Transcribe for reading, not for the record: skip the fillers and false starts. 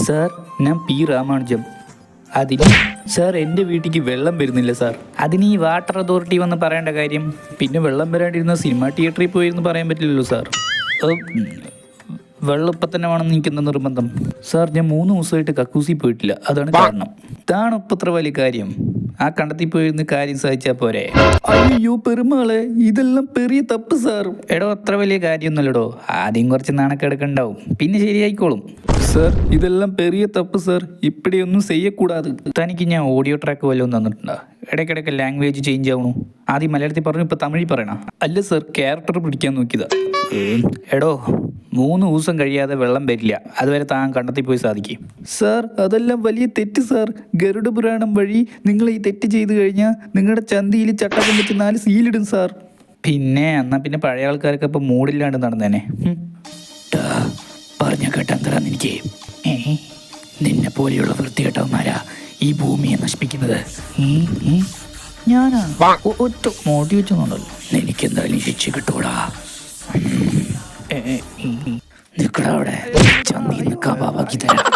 Sir, ഞാൻ P Ramanujam. അതിന് sir എൻ്റെ വീട്ടിലേക്ക് വെള്ളം വരുന്നില്ല സാർ. അതിന് ഈ വാട്ടർ അതോറിറ്റി വന്ന് പറയേണ്ട കാര്യം. പിന്നെ വെള്ളം വരാണ്ടിരുന്ന സിനിമ തിയേറ്ററിൽ പോയിരുന്ന് പറയാൻ പറ്റില്ലല്ലോ സാർ. വെള്ളം ഇപ്പം തന്നെ വേണമെന്ന് എനിക്കെന്താ നിർബന്ധം? സാർ, ഞാൻ 3 ദിവസമായിട്ട് കക്കൂസി പോയിട്ടില്ല, അതാണ് കാരണം. ഇതാണ് ഇപ്പം ഇത്ര വലിയ കാര്യം. ആ കണ്ടത്തിൽ പോയിരുന്ന് കാര്യം സാധിച്ചാൽ പോരെ? അയ്യോ പെരുമാളെ, ഇതെല്ലാം പെരിയ തപ്പ് സാർ. എടോ, അത്ര വലിയ കാര്യമൊന്നുമല്ലടോ. ആദ്യം കുറച്ച് നാണക്കെടുക്കുണ്ടാവും, പിന്നെ ശരിയായിക്കോളും. സാർ, ഇതെല്ലാം പെരിയ തപ്പ് സാർ. ഇപ്പടിയൊന്നും ചെയ്യക്കൂടാതെ. തനിക്ക് ഞാൻ ഓഡിയോ ട്രാക്ക് വല്ലതും തന്നിട്ടുണ്ടോ? ഇടയ്ക്കിടയ്ക്ക് ലാംഗ്വേജ് ചേഞ്ച് ആവണു. ആദ്യം മലയാളത്തിൽ പറഞ്ഞു, ഇപ്പം തമിഴിൽ പറയണം. അല്ല സാർ, ക്യാരക്ടർ പിടിക്കാൻ നോക്കിയതാ. എടോ, 3 ദിവസം കഴിയാതെ വെള്ളം വരില്ല. അതുവരെ താൻ കണ്ടെത്തി പോയി സാധിക്കും. സാർ, അതെല്ലാം വലിയ തെറ്റ് സാർ. ഗരുഡ പുരാണം വഴി നിങ്ങൾ ഈ തെറ്റ് ചെയ്ത് കഴിഞ്ഞാൽ നിങ്ങളുടെ ചന്തിയിൽ ചട്ടകം വെച്ച് 4 സീലിടും സാർ. എന്നാ പിന്നെ പഴയ ആൾക്കാരൊക്കെ ഇപ്പം മൂടില്ലാണ്ട് നടന്നേനെ. പറഞ്ഞ കേട്ടെന്തരാ എനിക്ക്? നിന്നെ പോലെയുള്ള വൃത്തികെട്ടവന്മാരാ ഈ ഭൂമിയെ നശിപ്പിക്കുന്നത്. ഞാനാ ഒറ്റ മോട്ടി വെച്ചോണ്ടല്ലോ. എനിക്കെന്തായാലും ശിക്ഷ കിട്ടൂടാ. നിക്കടാ അവിടെ, ചന്തി നിൽക്കാൻ ബാബാക്കി തരാം.